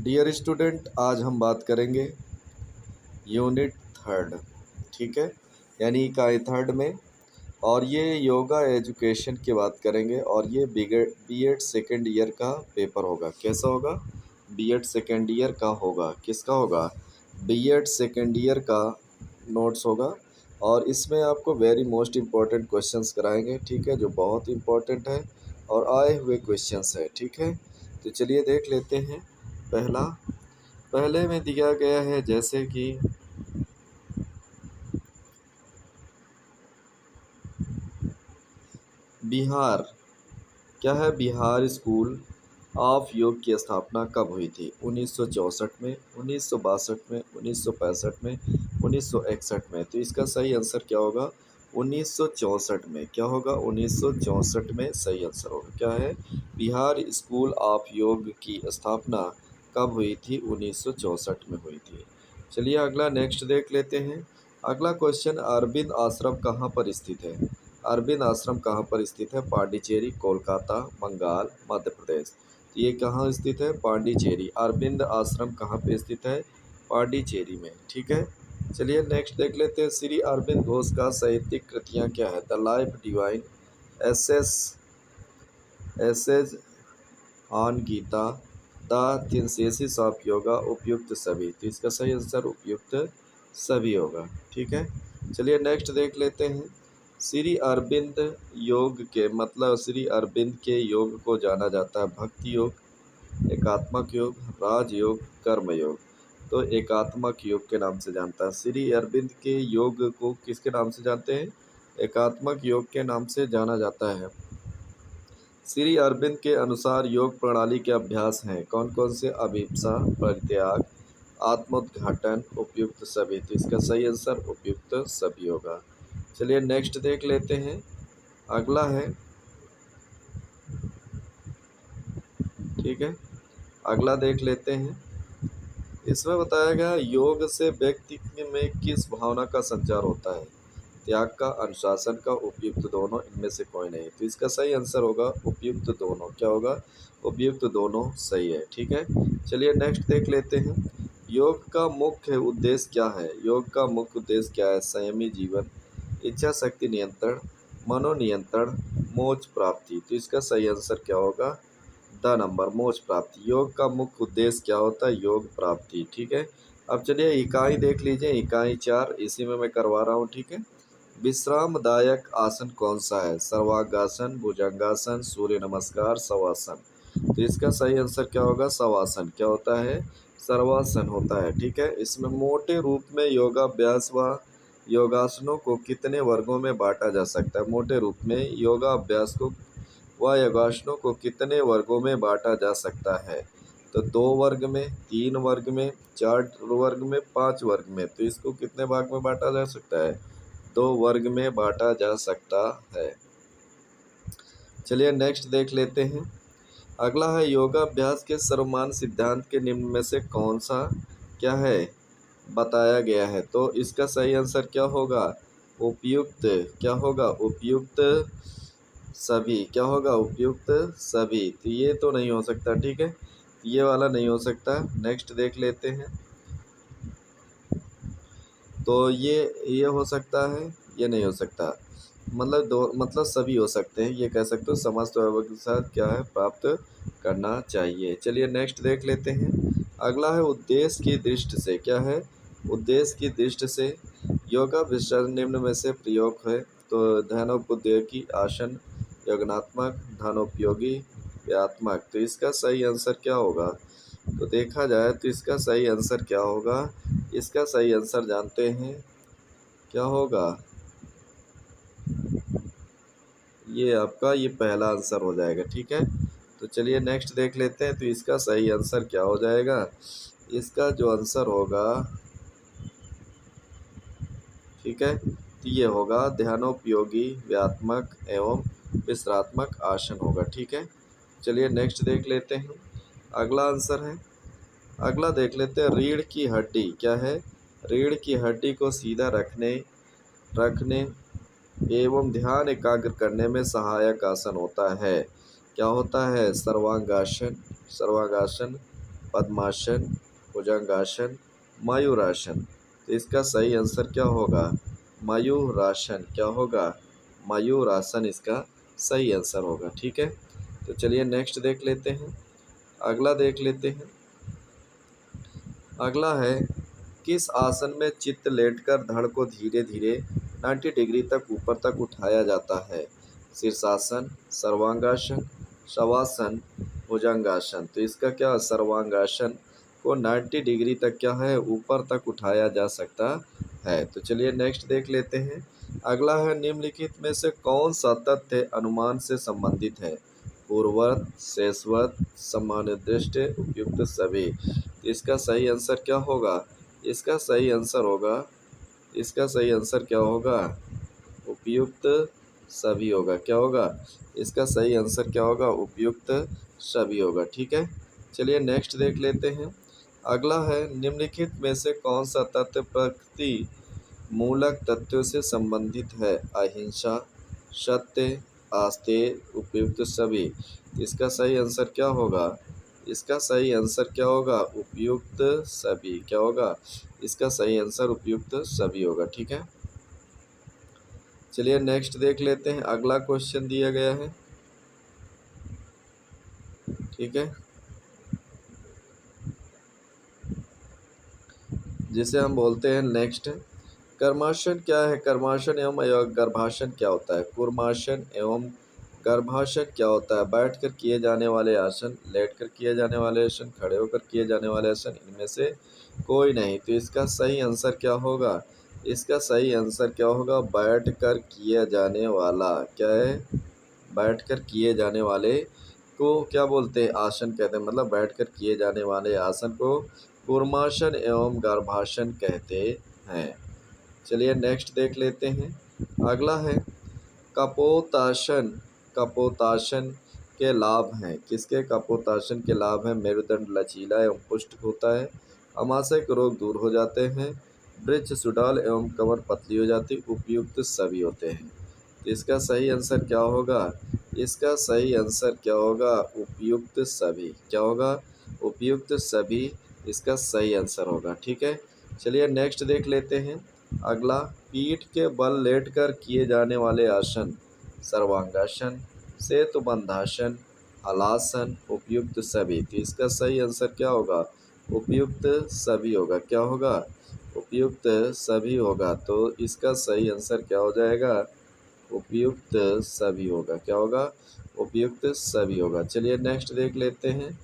Dear student, आज हम बात करेंगे यूनिट थर्ड। ठीक है, यानी इकाई थर्ड में। और ये योगा एजुकेशन की बात करेंगे और ये बीएड सेकेंड ईयर का पेपर होगा। कैसा होगा? बीएड सेकेंड ईयर का होगा। किसका होगा? बीएड सेकेंड ईयर का नोट्स होगा। और इसमें आपको वेरी मोस्ट इम्पोर्टेंट क्वेश्चंस कराएंगे। ठीक है, जो बहुत इम्पोर्टेंट है और आए हुए क्वेश्चंस है। ठीक है, तो चलिए देख लेते हैं। पहले में दिया गया है जैसे कि बिहार। क्या है? बिहार स्कूल ऑफ योग की स्थापना कब हुई थी? 1964 में, 1962 में, 1965 में, 1961 में। तो इसका सही आंसर क्या होगा? 1964 में। क्या होगा? 1964 में सही आंसर होगा। क्या है? बिहार स्कूल ऑफ योग की स्थापना कब हुई थी? 1964 में हुई थी। चलिए अगला नेक्स्ट देख लेते हैं। अगला क्वेश्चन, अरविंद आश्रम कहाँ पर स्थित है? अरविंद आश्रम कहाँ पर स्थित है? पांडिचेरी, कोलकाता, बंगाल, मध्य प्रदेश। तो ये कहाँ स्थित है? पांडिचेरी। अरविंद आश्रम कहाँ पे स्थित है? पांडिचेरी में। ठीक है, चलिए नेक्स्ट देख लेते हैं। श्री अरविंद घोष का साहित्यिक कृतियाँ क्या है? The life divine, essays essays on Gita, the synthesis of yoga, उपयुक्त सभी। तो इसका सही आंसर उपयुक्त सभी होगा। ठीक है, चलिए नेक्स्ट देख लेते हैं। श्री अरविंद योग के मतलब श्री अरविंद के योग को जाना जाता है भक्ति योग, एकात्मक योग, राजयोग, कर्म योग। तो एकात्मक योग के नाम से जानता है। श्री अरविंद के योग को किसके नाम से जानते हैं? एकात्मक योग के नाम से जाना जाता है। श्री अरविंद के अनुसार योग प्रणाली के अभ्यास हैं कौन कौन से? अभिप्सा, परित्याग, आत्मोद्घाटन, उपयुक्त सभी। तो इसका सही आंसर उपयुक्त सभी होगा। चलिए नेक्स्ट देख लेते हैं। अगला है, ठीक है, अगला देख लेते हैं। इसमें बताया गया योग से व्यक्ति में किस भावना का संचार होता है? त्याग का, अनुशासन का, उपयुक्त दोनों, इनमें से कोई नहीं। तो इसका सही आंसर होगा उपयुक्त दोनों। क्या होगा? उपयुक्त दोनों सही है। ठीक है, चलिए नेक्स्ट देख लेते हैं। योग का मुख्य उद्देश्य क्या है? योग का मुख्य उद्देश्य क्या है? संयमी जीवन, इच्छा शक्ति नियंत्रण, मनोनियंत्रण, मोक्ष प्राप्ति। तो इसका सही आंसर क्या होगा? द नंबर, मोक्ष प्राप्ति। योग का मुख्य उद्देश्य क्या होता है? योग प्राप्ति। ठीक है, अब चलिए इकाई देख लीजिए। इकाई 4 इसी में मैं करवा रहा हूँ। ठीक है, विश्रामदायक आसन कौन सा है? सर्वांगासन, भुजंगासन, सूर्य नमस्कार, शवासन। तो इसका सही आंसर क्या होगा? शवासन। क्या होता है? सर्वासन होता है। ठीक है, इसमें मोटे रूप में योगाभ्यास व योगासनों को कितने वर्गों में बांटा जा सकता है? मोटे रूप में योगाभ्यास को व योगासनों को कितने वर्गों में बांटा जा सकता है? तो 2 वर्ग में, 3 वर्ग में, 4 वर्ग में, 5 वर्ग में। तो इसको कितने भाग में बांटा जा सकता है? 2 वर्ग में बांटा जा सकता है। चलिए नेक्स्ट देख लेते हैं। अगला है योगाभ्यास के सर्वमान्य सिद्धांत के निम्न में से कौन सा क्या है बताया गया है? तो इसका सही आंसर क्या होगा? उपयुक्त। क्या होगा? उपयुक्त सभी। क्या होगा? उपयुक्त सभी। तो ये तो नहीं हो सकता। ठीक है, ये वाला नहीं हो सकता। नेक्स्ट देख लेते हैं। तो ये हो सकता है, ये नहीं हो सकता। मतलब दो, मतलब सभी हो सकते हैं। ये कह सकते हो समस्त वर्ग के साथ क्या है प्राप्त करना चाहिए। चलिए नेक्स्ट देख लेते हैं। अगला है उद्देश्य की दृष्टि से। क्या है? उद्देश्य की दृष्टि से योगाभ्यास निम्न में से प्रयोग है। तो ध्यानोपयोगी आसन, यज्ञात्मक, ध्यानोपयोगी, व्यात्मक। तो इसका सही आंसर क्या होगा? तो देखा जाए तो इसका सही आंसर क्या होगा? इसका सही आंसर जानते हैं क्या होगा? ये आपका ये पहला आंसर हो जाएगा। ठीक है, तो चलिए नेक्स्ट देख लेते हैं। तो इसका सही आंसर क्या हो जाएगा? इसका जो आंसर होगा, ठीक है, तो ये होगा ध्यानोपयोगी, व्यात्मक एवं विश्रात्मक आसन होगा। ठीक है, चलिए नेक्स्ट देख लेते हैं। अगला आंसर है, अगला देख लेते हैं। रीढ़ की हड्डी क्या है? रीढ़ की हड्डी को सीधा रखने एवं ध्यान एकाग्र करने में सहायक आसन होता है। क्या होता है? सर्वांगासन, पद्मासन, भुजंगासन, मयूरासन। तो इसका सही आंसर क्या होगा? मयूरासन। क्या होगा? मयूरासन इसका सही आंसर होगा। ठीक है, तो चलिए नेक्स्ट देख लेते हैं। अगला देख लेते हैं। अगला है, किस आसन में चित्त लेटकर धड़ को धीरे धीरे 90 डिग्री तक ऊपर तक उठाया जाता है? शीर्षासन, सर्वांगासन, शवासन, भुजंगासन। तो इसका क्या, सर्वांगासन को 90 डिग्री तक क्या है, ऊपर तक उठाया जा सकता है। तो चलिए नेक्स्ट देख लेते हैं। अगला है, निम्नलिखित में से कौन सा तथ्य अनुमान से संबंधित है? पूर्ववत, शेषवत, सामान्यदृष्टि, उपयुक्त सभी। तो इसका सही आंसर क्या होगा? इसका सही आंसर होगा, इसका सही आंसर क्या होगा? उपयुक्त सभी होगा। क्या होगा? इसका सही आंसर क्या होगा? उपयुक्त सभी होगा। ठीक है, चलिए नेक्स्ट देख लेते हैं। अगला है, निम्नलिखित में से कौन सा तथ्य प्रकृति मूलक तथ्यों से संबंधित है? अहिंसा, सत्य, आस्तेय, उपयुक्त सभी। इसका सही आंसर क्या होगा? इसका सही आंसर क्या होगा? उपयुक्त सभी। क्या होगा? इसका सही आंसर उपयुक्त सभी होगा। ठीक है, चलिए नेक्स्ट देख लेते हैं। अगला क्वेश्चन दिया गया है। ठीक है, जिसे हम बोलते हैं नेक्स्ट, कर्माशन क्या है? कर्माशन एवं गर्भाशन क्या होता है? कूर्माशन एवं गर्भाशन क्या होता है? बैठकर किए जाने वाले आसन, लेटकर किए जाने वाले आसन, खड़े होकर किए जाने वाले आसन, इनमें से कोई नहीं। तो इसका सही आंसर क्या होगा? इसका सही आंसर क्या होगा? बैठकर किया जाने वाला। क्या है? बैठकर किए जाने वाले को क्या बोलते हैं? आसन कहते हैं। मतलब बैठकर किए जाने वाले आसन को कूर्मासन एवं गर्भासन कहते हैं। चलिए नेक्स्ट देख लेते हैं। अगला है, कपोतासन। कपोतासन के लाभ हैं। किसके कपोतासन के लाभ हैं? मेरुदंड लचीला एवं पुष्ट होता है, अमाशय के रोग दूर हो जाते हैं, वृक्ष सुडाल एवं कमर पतली हो जाती, उपयुक्त सभी होते हैं। तो इसका सही आंसर क्या होगा? इसका सही आंसर क्या होगा? उपयुक्त सभी। क्या होगा? उपयुक्त सभी इसका सही आंसर होगा। ठीक है, चलिए नेक्स्ट देख लेते हैं। अगला, पीठ के बल लेटकर किए जाने वाले आसन, सर्वांगासन, सेतुबंधासन, हलासन, उपयुक्त सभी। तो इसका सही आंसर क्या होगा? उपयुक्त सभी होगा। क्या होगा? उपयुक्त सभी होगा। तो इसका सही आंसर क्या हो जाएगा? उपयुक्त सभी होगा। क्या होगा? उपयुक्त सभी होगा। चलिए नेक्स्ट देख लेते हैं।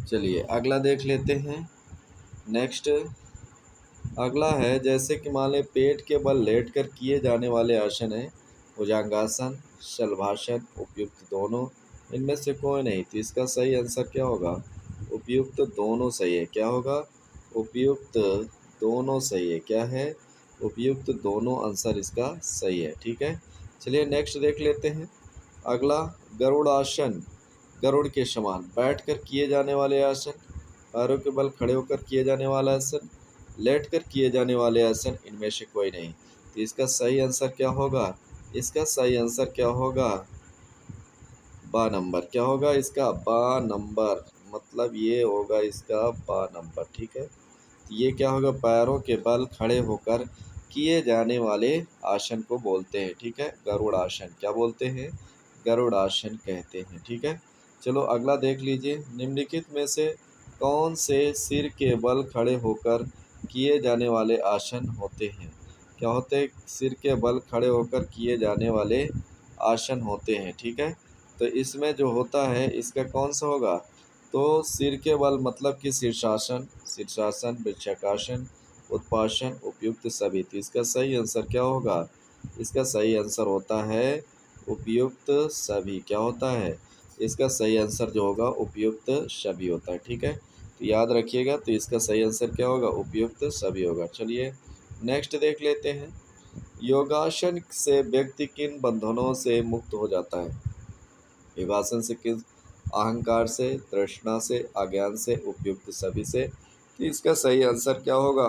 चलिए अगला देख लेते हैं। नेक्स्ट अगला है, जैसे कि मान लें पेट के बल लेटकर किए जाने वाले आसन है, भुजंगासन, शलभासन, उपयुक्त दोनों, इनमें से कोई नहीं। तो इसका सही आंसर क्या होगा? उपयुक्त दोनों सही है। क्या होगा? उपयुक्त दोनों सही है। क्या है? उपयुक्त दोनों आंसर इसका सही है। ठीक है, चलिए नेक्स्ट देख लेते हैं। अगला, गरुड़ासन। गरुड़ के समान बैठकर किए जाने वाले आसन, पैरों के बल खड़े होकर किए जाने वाला आसन, लेटकर किए जाने वाले आसन, इनमें से कोई नहीं। तो इसका सही आंसर क्या होगा? इसका सही आंसर क्या होगा? बा नंबर। क्या होगा इसका? बा नंबर। मतलब ये होगा इसका बा नंबर। ठीक है, तो ये क्या होगा? पैरों के बल खड़े होकर किए जाने वाले आसन को बोलते हैं। ठीक है, गरुड़ आसन। क्या बोलते हैं? गरुड़ आसन कहते हैं। ठीक है, चलो अगला देख लीजिए। निम्नलिखित में से कौन से सिर के बल खड़े होकर किए जाने वाले आसन होते हैं? क्या होते हैं? सिर के बल खड़े होकर किए जाने वाले आसन होते हैं। ठीक है, तो इसमें जो होता है इसका कौन सा होगा? तो सिर के बल मतलब कि शीर्षासन, शीर्षासन, वृक्षकासन, उत्पासन, उपयुक्त सभी। तो इसका सही आंसर क्या होगा? इसका सही आंसर होता है उपयुक्त सभी। क्या होता है? इसका सही आंसर जो होगा उपयुक्त सभी होता है। ठीक है, तो याद रखिएगा। तो इसका सही आंसर क्या होगा? उपयुक्त सभी होगा। चलिए नेक्स्ट देख लेते हैं। योगासन से व्यक्ति किन बंधनों से मुक्त हो जाता है? योगासन से किस? अहंकार से, तृष्णा से, अज्ञान से, उपयुक्त सभी से। तो इसका सही आंसर क्या होगा?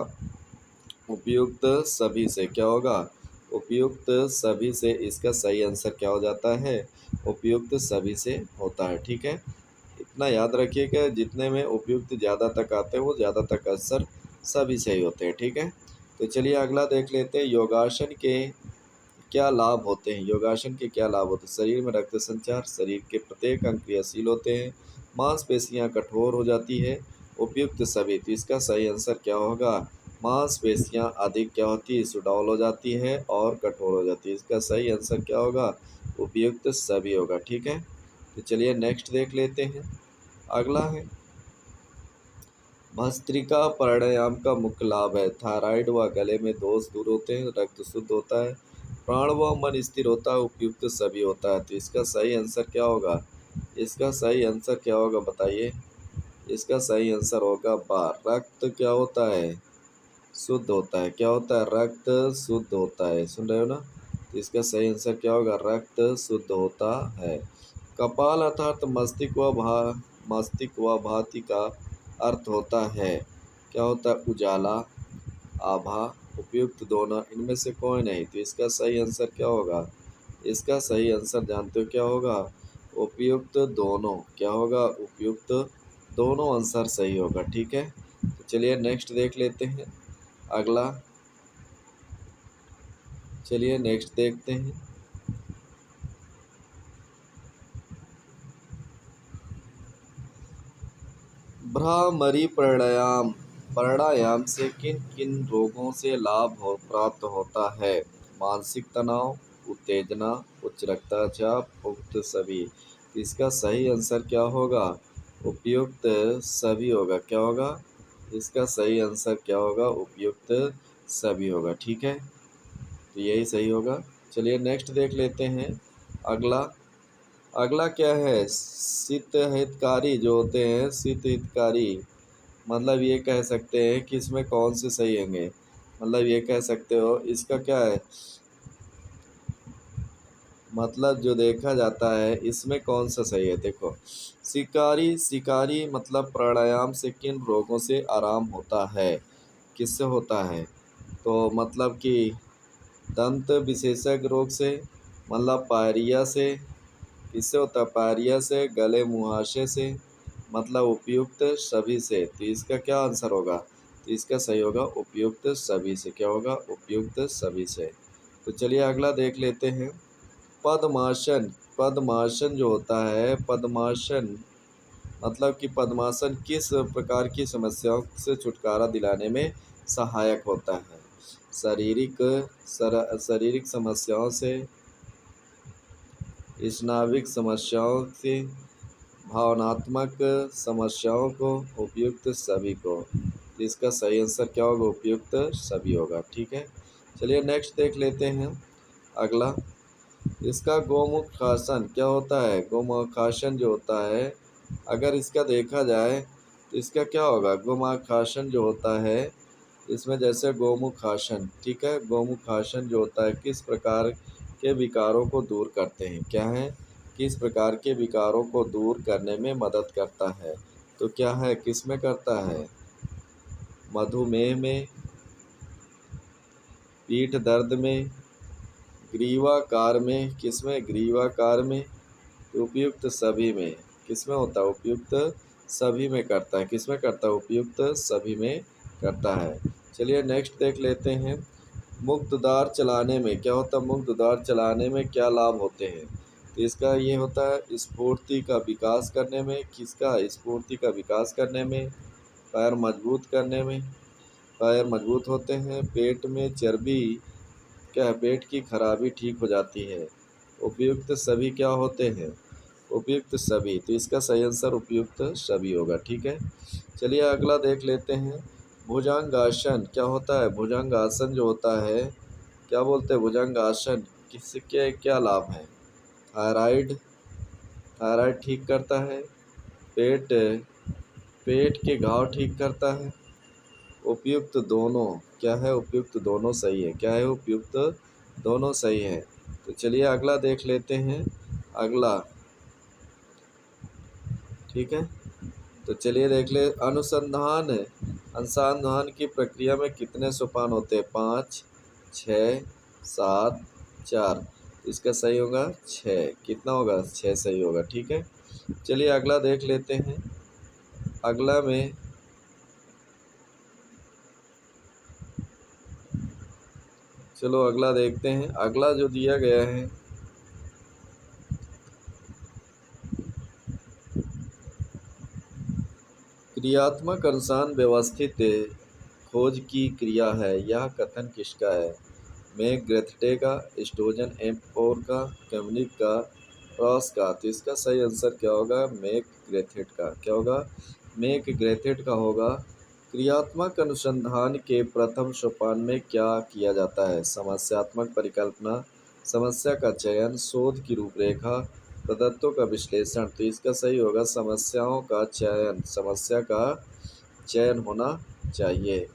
उपयुक्त सभी से क्या होगा, उपयुक्त सभी से, इसका सही आंसर क्या हो जाता है, उपयुक्त सभी से होता है। ठीक है, इतना याद रखिएगा, जितने में उपयुक्त ज़्यादा तक आते हैं वो ज़्यादा तक अक्सर सभी से ही होते हैं। ठीक है, तो चलिए अगला देख लेते हैं, योगासन के क्या लाभ होते हैं। योगासन के क्या लाभ होते हैं, शरीर में रक्त संचार, शरीर के प्रत्येक अंग क्रियाशील होते हैं, मांसपेशियां कठोर हो जाती है, उपयुक्त सभी, तो इसका सही आंसर क्या होगा, मांसपेशियां अधिक क्या होती है, सुडौल हो जाती है और कठोर हो जाती है, इसका सही आंसर क्या होगा, उपयुक्त सभी होगा। ठीक है, तो चलिए नेक्स्ट देख लेते हैं, अगला है, भस्त्रिका प्राणायाम का मुख्य लाभ है, थायराइड व गले में दोष दूर होते हैं, रक्त शुद्ध होता है, प्राण व मन स्थिर होता है, उपयुक्त सभी होता है, तो इसका सही आंसर क्या होगा, इसका सही आंसर क्या होगा बताइए, इसका सही आंसर होगा बार, रक्त क्या होता है, शुद्ध होता है, क्या होता है, रक्त शुद्ध होता है, सुन रहे हो ना, तो इसका सही आंसर क्या होगा, रक्त शुद्ध होता है। कपाल अर्थात मस्तिष्क व भांति का अर्थ होता है, क्या होता है, उजाला, आभा, उपयुक्त दोनों, इनमें से कोई नहीं, तो इसका सही आंसर क्या होगा, इसका सही आंसर जानते हो क्या होगा, उपयुक्त दोनों, क्या होगा, उपयुक्त दोनों आंसर सही होगा। ठीक है, तो चलिए नेक्स्ट देख लेते हैं, अगला, चलिए नेक्स्ट देखते हैं, भ्रामरी प्राणायाम, प्राणायाम से किन किन रोगों से लाभ प्राप्त होता है, मानसिक तनाव, उत्तेजना, उच्च रक्तचाप, उक्त सभी, इसका सही आंसर क्या होगा, उपयुक्त सभी होगा, क्या होगा, इसका सही आंसर क्या होगा, उपयुक्त सभी होगा। ठीक है, तो यही सही होगा। चलिए नेक्स्ट देख लेते हैं, अगला, अगला क्या है, शीत हितकारी जो होते हैं, शीत हितकारी, मतलब ये कह सकते हैं कि इसमें कौन से सही होंगे, मतलब ये कह सकते हो इसका क्या है, मतलब जो देखा जाता है इसमें कौन सा सही है, देखो, शिकारी, शिकारी मतलब प्राणायाम से किन रोगों से आराम होता है, किससे होता है, तो मतलब कि दंत विशेषज्ञ रोग से, मतलब पायरिया से, किससे होता है, पायरिया से, गले मुहासे से, मतलब उपयुक्त सभी से, तो इसका क्या आंसर होगा, तो इसका सही होगा उपयुक्त सभी से, क्या होगा, उपयुक्त सभी से। तो चलिए अगला देख लेते हैं, पद्मासन, पद्मासन जो होता है, पद्मासन मतलब कि पद्मासन किस प्रकार की समस्याओं से छुटकारा दिलाने में सहायक होता है, शारीरिक शारीरिक समस्याओं से, स्नाविक समस्याओं से, भावनात्मक समस्याओं को, उपयुक्त सभी को, तो इसका सही आंसर क्या होगा, उपयुक्त सभी होगा। ठीक है, चलिए नेक्स्ट देख लेते हैं, अगला, इसका गोमुखासन क्या होता है, गोमुखासन जो होता है, अगर इसका देखा जाए तो इसका क्या होगा, गोमुखासन जो होता है, इसमें जैसे गोमुखासन, ठीक है, गोमुखासन जो होता है किस प्रकार के विकारों को दूर करते हैं, क्या है, किस प्रकार के विकारों को दूर करने में मदद करता है, तो क्या है, किस में करता है, मधुमेह में, पीठ दर्द में, ग्रीवाकार में, किस में, ग्रीवाकार में, उपयुक्त सभी में, किस में होता है, उपयुक्त सभी में करता है, किस में करता है, उपयुक्त सभी में करता है। चलिए नेक्स्ट देख लेते हैं, मुक्त द्वार चलाने में क्या होता है, मुक्त द्वार चलाने में क्या लाभ होते हैं, तो इसका ये होता है स्फूर्ति का विकास करने में, किसका, स्फूर्ति का विकास करने में, पैर मजबूत करने में, पैर मजबूत होते हैं, पेट में चर्बी, क्या है, पेट की खराबी ठीक हो जाती है, उपयुक्त सभी क्या होते हैं, उपयुक्त सभी, तो इसका सही आंसर उपयुक्त सभी होगा। ठीक है, चलिए अगला देख लेते हैं, भुजंगासन क्या होता है, भुजंगासन जो होता है, क्या बोलते हैं, भुजंगासन किसके क्या लाभ हैं, थायराइड, थायराइड ठीक करता है, पेट, पेट के घाव ठीक करता है, उपयुक्त दोनों, क्या है, उपयुक्त दोनों सही है, क्या है, उपयुक्त दोनों सही है। तो चलिए अगला देख लेते हैं, अगला, ठीक है, तो चलिए देख ले, अनुसंधान अनुसंधान की प्रक्रिया में कितने सोपान होते हैं? 5, 6, 7, 4। इसका सही होगा 6। कितना होगा? 6 सही होगा। ठीक है, चलिए अगला देख लेते हैं। अगला में चलो अगला देखते हैं। अगला जो दिया गया है, क्रियात्मक अनुसान व्यवस्थित खोज की क्रिया है, यह कथन किसका है? मैक ग्रेथे का, स्टोजन एम4 का, कैमनिक का, रॉस का। तो इसका सही आंसर क्या होगा? मैक ग्रेथे का। क्या होगा? मैक ग्रेथे का होगा। क्रियात्मक अनुसंधान के प्रथम सोपान में क्या किया जाता है? समस्यात्मक परिकल्पना, समस्या का चयन, शोध की रूपरेखा, प्रदत्तों का विश्लेषण। तो इसका सही होगा समस्याओं का चयन। समस्या का चयन होना चाहिए।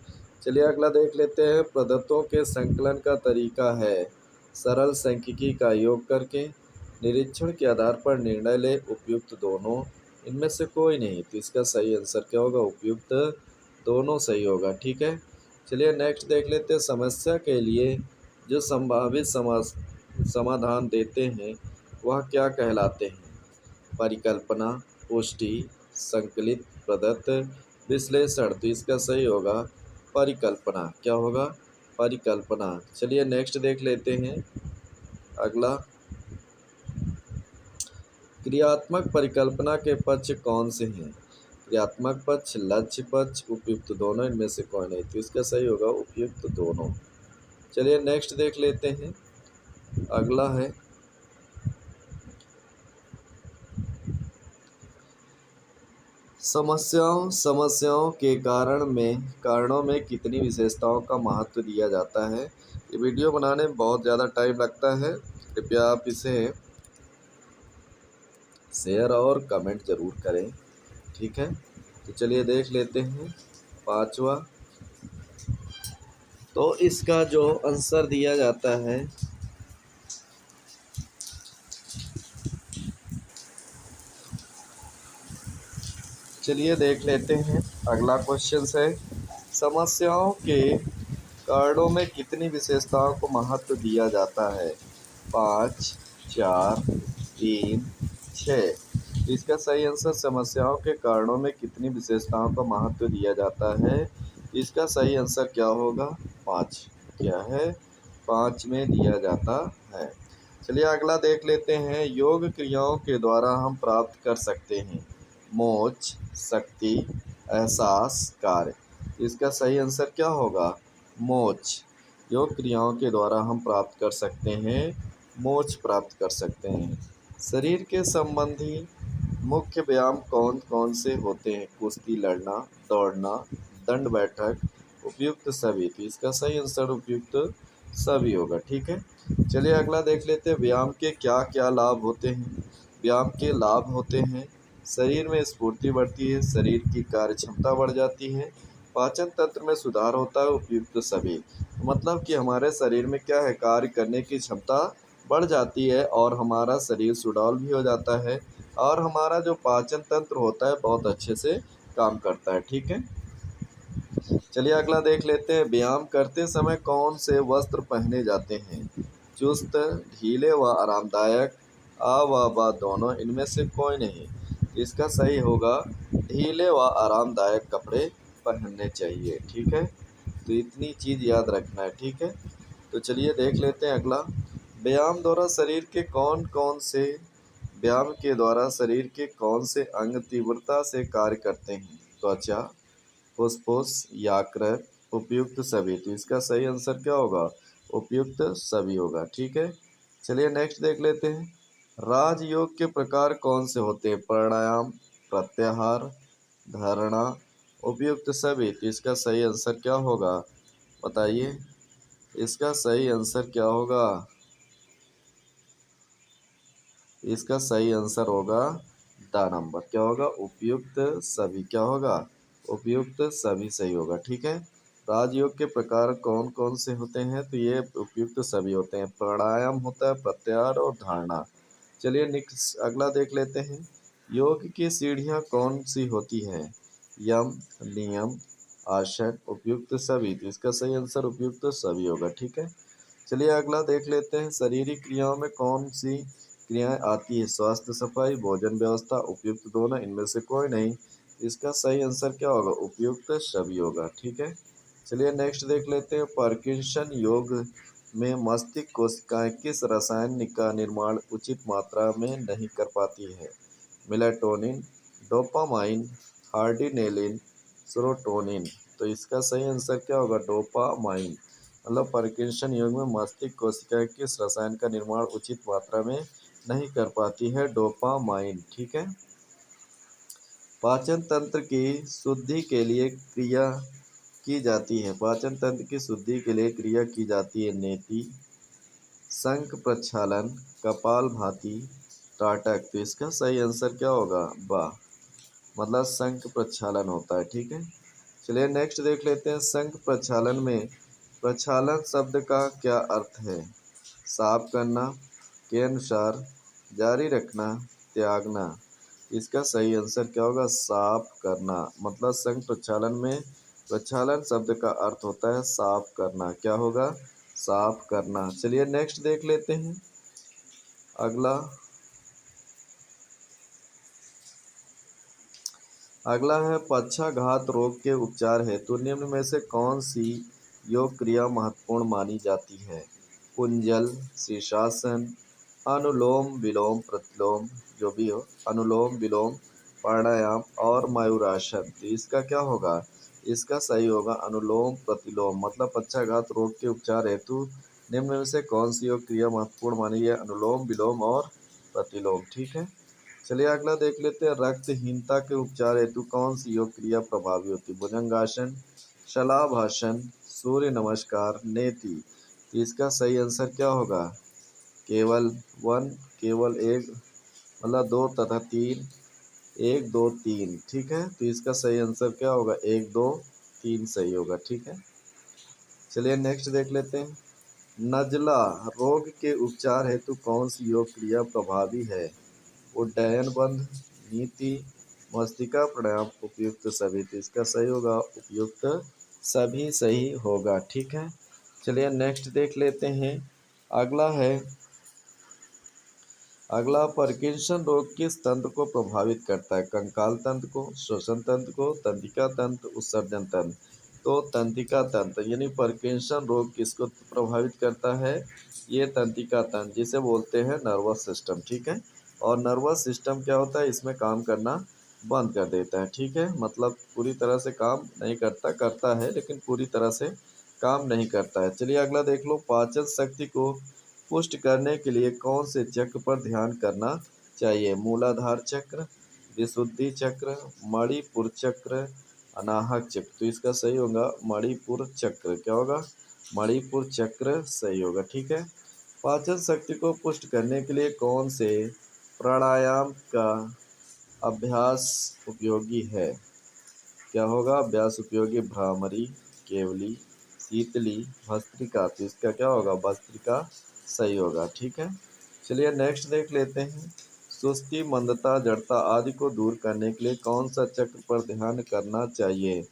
चलिए अगला देख लेते हैं। प्रदत्तों के संकलन का तरीका है सरल सांख्यिकी का योग करके, निरीक्षण के आधार पर निर्णय ले, उपयुक्त दोनों, इनमें से कोई नहीं। तो इसका सही आंसर क्या होगा? उपयुक्त दोनों सही होगा। ठीक है, चलिए नेक्स्ट देख लेते हैं। समस्या के लिए जो संभावित समाधान देते हैं वह क्या कहलाते हैं? परिकल्पना, पुष्टि, संकलित, प्रदत्त, विश्लेषण। तो इसका सही होगा परिकल्पना। क्या होगा? परिकल्पना। चलिए नेक्स्ट देख लेते हैं। अगला, क्रियात्मक परिकल्पना के पक्ष कौन से हैं? क्रियात्मक पक्ष, लक्ष्य पक्ष, उपयुक्त दोनों, इनमें से कोई नहीं। तो इसका सही होगा उपयुक्त दोनों। चलिए नेक्स्ट देख लेते हैं। अगला है, समस्याओं के कारणों में कितनी विशेषताओं का महत्व दिया जाता है? ये वीडियो बनाने में बहुत ज़्यादा टाइम लगता है, कृपया आप इसे शेयर और कमेंट ज़रूर करें। ठीक है, तो चलिए देख लेते हैं पांचवा। तो इसका जो आंसर दिया जाता है, चलिए देख लेते हैं। अगला क्वेश्चन है, समस्याओं के कारणों में कितनी विशेषताओं को महत्व दिया जाता है? 5, 4, 3, 6। इसका सही आंसर समस्याओं के कारणों में कितनी विशेषताओं का महत्व दिया जाता है? इसका सही आंसर क्या होगा? 5। क्या है? 5 में दिया जाता है। चलिए अगला देख लेते हैं। योग क्रियाओं के द्वारा हम प्राप्त कर सकते हैं मोक्ष, शक्ति, एहसास, कार्य। इसका सही आंसर क्या होगा? मोक्ष। योग क्रियाओं के द्वारा हम प्राप्त कर सकते हैं मोक्ष प्राप्त कर सकते हैं। शरीर के संबंधी मुख्य व्यायाम कौन कौन से होते हैं? कुश्ती लड़ना, दौड़ना, दंड बैठक, उपयुक्त सभी। तो इसका सही आंसर उपयुक्त सभी होगा। ठीक है, चलिए अगला देख लेते हैं। व्यायाम के क्या क्या लाभ होते हैं? व्यायाम के लाभ होते हैं शरीर में स्फूर्ति बढ़ती है, शरीर की कार्य क्षमता बढ़ जाती है, पाचन तंत्र में सुधार होता है, उपयुक्त सभी। मतलब कि हमारे शरीर में क्या है? कार्य करने की क्षमता बढ़ जाती है और हमारा शरीर सुडौल भी हो जाता है और हमारा जो पाचन तंत्र होता है बहुत अच्छे से काम करता है। ठीक है, चलिए अगला देख लेते हैं। व्यायाम करते समय कौन से वस्त्र पहने जाते हैं? चुस्त, ढीले व आरामदायक, आ व बा दोनों, इनमें से कोई नहीं। इसका सही होगा ढीले व आरामदायक कपड़े पहनने चाहिए। ठीक है, तो इतनी चीज़ याद रखना है। ठीक है, तो चलिए देख लेते हैं अगला। व्यायाम द्वारा शरीर के कौन कौन से व्यायाम के द्वारा शरीर के कौन से अंग तीव्रता से कार्य करते हैं? त्वचा, फुसफुस, यकृत, उपयुक्त सभी। तो इसका सही आंसर क्या होगा? उपयुक्त सभी होगा। ठीक है, चलिए नेक्स्ट देख लेते हैं। राजयोग के प्रकार कौन से होते हैं? प्राणायाम, प्रत्याहार, धारणा, उपयुक्त सभी। तो इसका सही आंसर क्या होगा? बताइए, इसका सही आंसर क्या होगा? इसका सही आंसर होगा द नंबर। क्या होगा? उपयुक्त सभी। क्या होगा? उपयुक्त सभी सही होगा। ठीक है, राजयोग के प्रकार कौन कौन से होते हैं? तो ये उपयुक्त सभी होते हैं। प्राणायाम होता है, प्रत्याहार और धारणा। चलिए नेक्स्ट अगला देख लेते हैं। योग की सीढ़ियाँ कौन सी होती है? यम, नियम, आसन उपयुक्त सभी, तो इसका सही आंसर उपयुक्त सभी होगा। ठीक है, चलिए अगला देख लेते हैं। शारीरिक क्रियाओं में कौन सी क्रियाएं आती है? स्वास्थ्य, सफाई, भोजन व्यवस्था, उपयुक्त दोनों, इनमें से कोई नहीं। इसका सही आंसर क्या होगा? उपयुक्त सभी होगा। ठीक है, चलिए नेक्स्ट देख लेते हैं। पार्किंसन योग में मस्तिष्क कोशिकाएं किस रसायन का निर्माण उचित मात्रा में नहीं कर पाती है? मेलाटोनिन, डोपामाइन, हार्डिनेलिन, सेरोटोनिन, तो इसका सही आंसर क्या होगा? डोपामाइन। मतलब पार्किंसन योग में मस्तिष्क कोशिकाएं किस रसायन का निर्माण उचित मात्रा में नहीं कर पाती है? डोपामाइन। ठीक है, पाचन तंत्र की शुद्धि के लिए क्रिया की जाती है। पाचन तंत्र की शुद्धि के लिए क्रिया की जाती है। नेति, शंख प्रक्षालन, कपालभाति, ताटक, तो इसका सही आंसर क्या होगा? बा, मतलब शंख प्रक्षालन होता है। ठीक है, चलिए नेक्स्ट देख लेते हैं। शंख प्रक्षालन में प्रक्षालन शब्द का क्या अर्थ है? साफ करना, के अनुसार, जारी रखना, त्यागना, इसका सही आंसर क्या होगा? साफ करना। मतलब शंख प्रक्षालन में प्रक्षालन शब्द का अर्थ होता है साफ करना। क्या होगा? साफ करना। चलिए नेक्स्ट देख लेते हैं। अगला अगला है पक्षाघात रोग के उपचार हेतु निम्न में से कौन सी योग क्रिया महत्वपूर्ण मानी जाती है? कुंजल, शीर्षासन, अनुलोम विलोम प्रतिलोम, जो भी हो, अनुलोम विलोम, प्राणायाम और मयूरासन, तो इसका क्या होगा? इसका सही होगा अनुलोम प्रतिलोम। मतलब पक्षाघात रोग के उपचार हेतु निम्न में से कौन सी योग क्रिया महत्वपूर्ण मानी है? अनुलोम विलोम और प्रतिलोम। ठीक है, चलिए अगला देख लेते हैं। रक्तहीनता के उपचार हेतु कौन सी योग क्रिया प्रभावी होती है? भुजंगासन, शलाभासन, सूर्य नमस्कार, नेति, तो इसका सही आंसर क्या होगा? केवल वन, केवल एक, मतलब दो तथा तीन, एक दो तीन। ठीक है, तो इसका सही आंसर क्या होगा? एक दो तीन सही होगा। ठीक है, चलिए नेक्स्ट देख लेते हैं। नजला रोग के उपचार हेतु कौन सी योग क्रिया प्रभावी है? उड्डयन बंध, नीति, मस्तिष्का प्राणायाम, उपयुक्त सभी, तो इसका सही होगा उपयुक्त सभी सही होगा। ठीक है, चलिए नेक्स्ट देख लेते हैं। अगला है अगला पार्किंसन रोग किस तंत्र को प्रभावित करता है? कंकाल तंत्र को, श्वसन तंत्र को, तंत्रिका तंत्र, उत्सर्जन तंत्र, तो तंत्रिका तंत्र, यानी पार्किंसन रोग किसको प्रभावित करता है? ये तंत्रिका तंत्र, जिसे बोलते हैं नर्वस सिस्टम। ठीक है, और नर्वस सिस्टम क्या होता है? इसमें काम करना बंद कर देता है। ठीक है, मतलब पूरी तरह से काम नहीं करता, करता है लेकिन पूरी तरह से काम नहीं करता है। चलिए अगला देख लो। पाचन शक्ति को पुष्ट करने के लिए कौन से चक्र पर ध्यान करना चाहिए? मूलाधार चक्र, विशुद्धि चक्र, मणिपुर चक्र, अनाहक चक्र, तो इसका सही होगा मणिपुर चक्र। क्या होगा? मणिपुर चक्र सही होगा। ठीक है, पाचन शक्ति को पुष्ट करने के लिए कौन से प्राणायाम का अभ्यास उपयोगी है? क्या होगा अभ्यास उपयोगी? भ्रामरी, केवली, शीतली, भस्त्रिका, तो इसका क्या होगा? भस्त्रिका सही होगा। ठीक है, चलिए नेक्स्ट देख लेते हैं। सुस्ती, मंदता, जड़ता आदि को दूर करने के लिए कौन सा चक्र पर ध्यान करना चाहिए?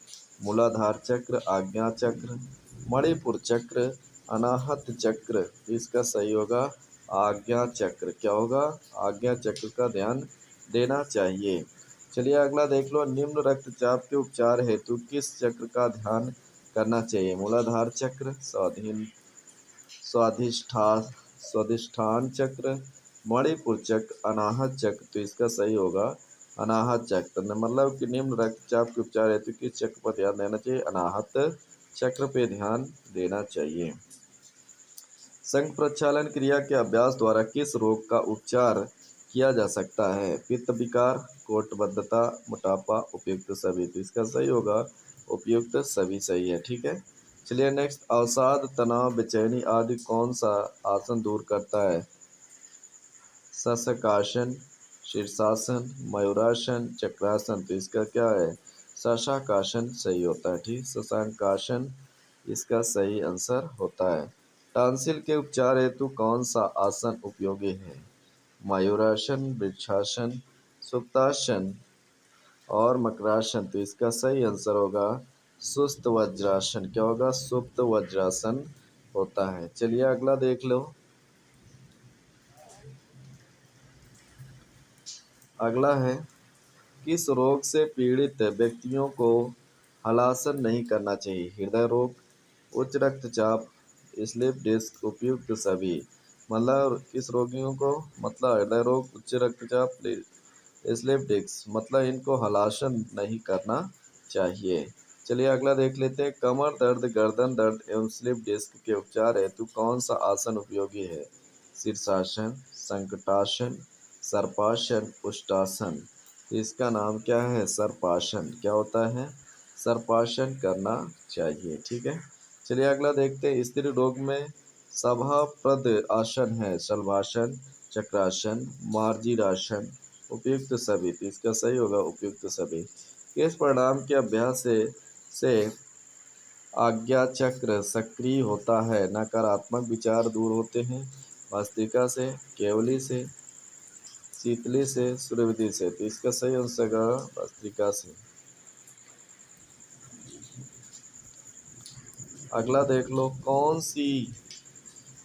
मूलाधार चक्र, आज्ञा चक्र, मणिपुर चक्र, अनाहत चक्र, तो इसका सही होगा आज्ञा चक्र। क्या होगा? आज्ञा चक्र का ध्यान देना चाहिए। चलिए अगला देख लो। निम्न रक्तचाप के उपचार हेतु किस चक्र का ध्यान करना चाहिए? मूलाधार चक्र, स्वाधिष्ठान स्वाधिष्ठान चक्र, मणिपुर चक्र, अनाहत चक्र, तो इसका सही होगा अनाहत चक्र। मतलब कि निम्न रक्तचाप के उपचार हेतु किस चक्र पर ध्यान देना चाहिए? अनाहत चक्र पे ध्यान देना चाहिए। संघ प्रक्षालन क्रिया के अभ्यास द्वारा किस रोग का उपचार किया जा सकता है? पित्त विकार, कोष्ठबद्धता, मोटापा, उपयुक्त सभी, तो इसका सही होगा उपयुक्त सभी सही है। ठीक है, चलिए नेक्स्ट। अवसाद, तनाव, बेचैनी आदि कौन सा आसन दूर करता है? शशकासन, शीर्षासन, मयूरासन, चक्रासन, तो इसका क्या है? शशाकासन सही होता है। ठीक, शशांकासन इसका सही आंसर होता है। टांसिल के उपचार हेतु कौन सा आसन उपयोगी है? मयूरासन, वृक्षासन, सुप्तासन और मकरासन, तो इसका सही आंसर होगा सुस्त वज्रासन क्या होगा? सुप्त वज्रासन होता है। चलिए अगला देख लो। अगला है, किस रोग से पीड़ित व्यक्तियों को हलासन नहीं करना चाहिए? हृदय रोग, उच्च रक्तचाप, स्लीप डिस्क, उपयुक्त सभी। मतलब किस रोगियों को? मतलब हृदय रोग, उच्च रक्तचाप, स्लीप डिस्क, मतलब इनको हलासन नहीं करना चाहिए। चलिए अगला देख लेते हैं। कमर दर्द, गर्दन दर्द एवं स्लीप डिस्क के उपचार हेतु कौन सा आसन उपयोगी है? शीर्षासन, संकटासन, सर्पासन, उष्टासन। तो इसका नाम क्या है? सर्पासन। क्या होता है? सर्पासन करना चाहिए। ठीक है। चलिए अगला देखते हैं। स्त्री रोग में सभाप्रद आसन है शलभासन, चक्रासन, मार्जिरासन, उपयुक्त सभी। तो इसका सही होगा उपयुक्त सभी। किस परिणाम के अभ्यास से आज्ञा चक्र सक्रिय होता है? नकारात्मक विचार दूर होते हैं। भस्त्रिका से, केवली से, शीतली से, सूर्यविधि से। तो इसका सही आंसर होगा भस्त्रिका से। अगला देख लो। कौन सी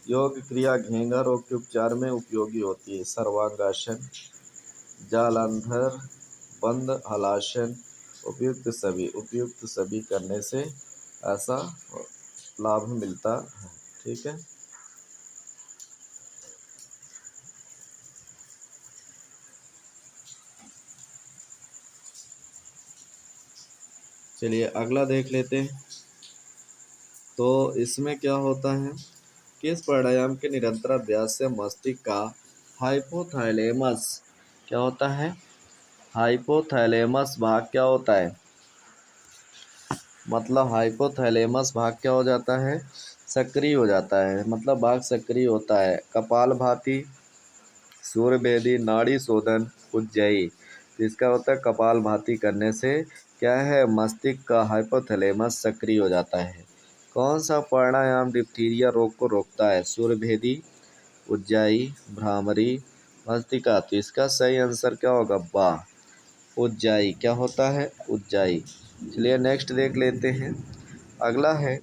योग क्रिया घेंगा रोग के उपचार में उपयोगी होती है? सर्वांगासन, जालांधर, बंद हलासन, उपयुक्त सभी। उपयुक्त सभी करने से ऐसा लाभ मिलता है। ठीक है। चलिए अगला देख लेते हैं। तो इसमें क्या होता है? किस प्राणायाम के निरंतर अभ्यास से मस्तिष्क का हाइपोथैलेमस क्या होता है? हाइपोथैलेमस भाग क्या होता है? मतलब हाइपोथैलेमस भाग क्या हो जाता है? सक्रिय हो जाता है। मतलब भाग सक्रिय होता है। कपालभाति, सूर्यभेदी, नाड़ी शोधन, उज्जयी। तो इसका होता है कपालभाति करने से क्या है? मस्तिष्क का हाइपोथैलेमस सक्रिय हो जाता है। कौन सा प्राणायाम डिप्थीरिया रोग को रोकता है? सूर्यभेदी, उज्जयी, भ्रामरी, मस्तिका। तो इसका सही आंसर क्या होगा? बा, उज्जयी। क्या होता है? उज्जयी। चलिए नेक्स्ट देख लेते हैं। अगला है,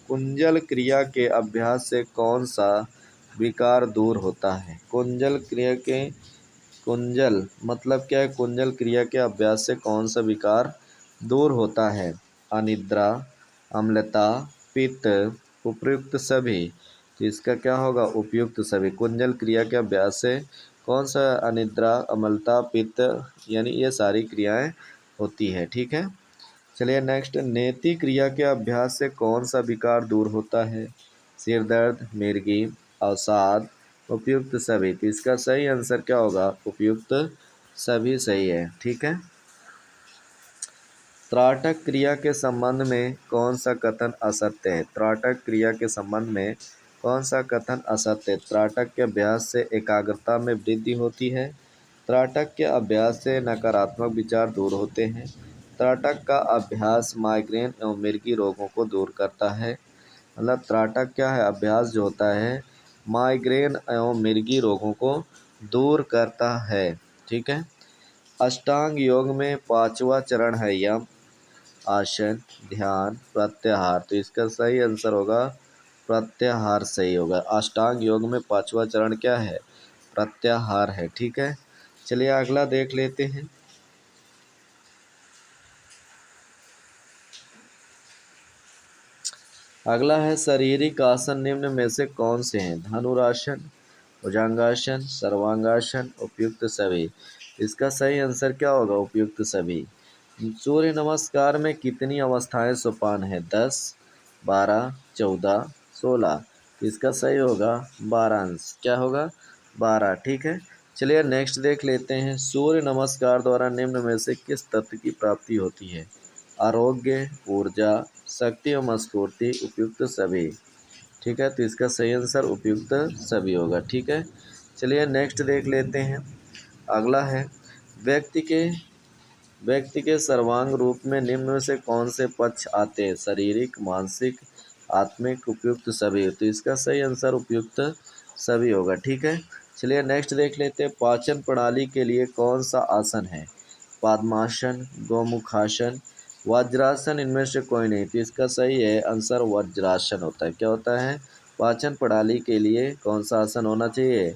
कुंजल क्रिया के अभ्यास से कौन सा विकार दूर होता है? कुंजल क्रिया के, कुंजल मतलब क्या है? कुंजल क्रिया के अभ्यास से कौन सा विकार दूर होता है? अनिद्रा, अम्लता, पित्त, उपयुक्त सभी। तो इसका क्या होगा? उपयुक्त सभी। कुंजल क्रिया के अभ्यास से कौन सा? अनिद्रा, अम्लता, पित्त, यानी ये सारी क्रियाएं होती है। ठीक है। चलिए नेक्स्ट। नेति क्रिया के अभ्यास से कौन सा विकार दूर होता है? सिर दर्द, मिर्गी, अवसाद, उपयुक्त सभी। तो इसका सही आंसर क्या होगा? उपयुक्त सभी सही है। ठीक है। त्राटक क्रिया के संबंध में कौन सा कथन असत्य है? त्राटक क्रिया के संबंध में कौन सा कथन असत्य है? त्राटक के अभ्यास से एकाग्रता में वृद्धि होती है। त्राटक के अभ्यास से नकारात्मक विचार दूर होते हैं। त्राटक का अभ्यास माइग्रेन एवं मिर्गी रोगों को दूर करता है। मतलब त्राटक क्या है? अभ्यास जो होता है माइग्रेन एवं मिर्गी रोगों को दूर करता है। ठीक है। अष्टांग योग में पांचवा चरण है यम, आसन, ध्यान, प्रत्याहार। तो इसका सही आंसर होगा प्रत्याहार सही होगा। अष्टांग योग में पांचवा चरण क्या है? प्रत्याहार है। ठीक है। चलिए अगला देख लेते हैं। अगला है, शारीरिक आसन निम्न में से कौन से हैं? धनुरासन, भुजंगासन, सर्वांगासन, उपयुक्त सभी। इसका सही आंसर क्या होगा? उपयुक्त सभी। सूर्य नमस्कार में कितनी अवस्थाएं सोपान है? 10, 12, 14, 16। इसका सही होगा 12 अंश। क्या होगा? 12। ठीक है। चलिए नेक्स्ट देख लेते हैं। सूर्य नमस्कार द्वारा निम्न में से किस तत्व की प्राप्ति होती है? आरोग्य, ऊर्जा, शक्ति एवं स्फूर्ति, उपयुक्त सभी। ठीक है। तो इसका सही आंसर उपयुक्त सभी होगा। ठीक है। चलिए नेक्स्ट देख लेते हैं। अगला है, व्यक्ति के व्यक्ति के सर्वांग रूप में निम्न में से कौन से पक्ष आते हैं? शारीरिक, मानसिक, आत्मिक, उपयुक्त सभी। तो इसका सही आंसर उपयुक्त सभी होगा। ठीक है। चलिए नेक्स्ट देख लेते हैं। पाचन प्रणाली के लिए कौन सा आसन है? पद्मासन, गोमुखासन, वज्रासन इनमें से कोई नहीं, तो इसका सही है आंसर वज्रासन होता है। क्या होता है? पाचन प्रणाली के लिए कौन सा आसन होना चाहिए?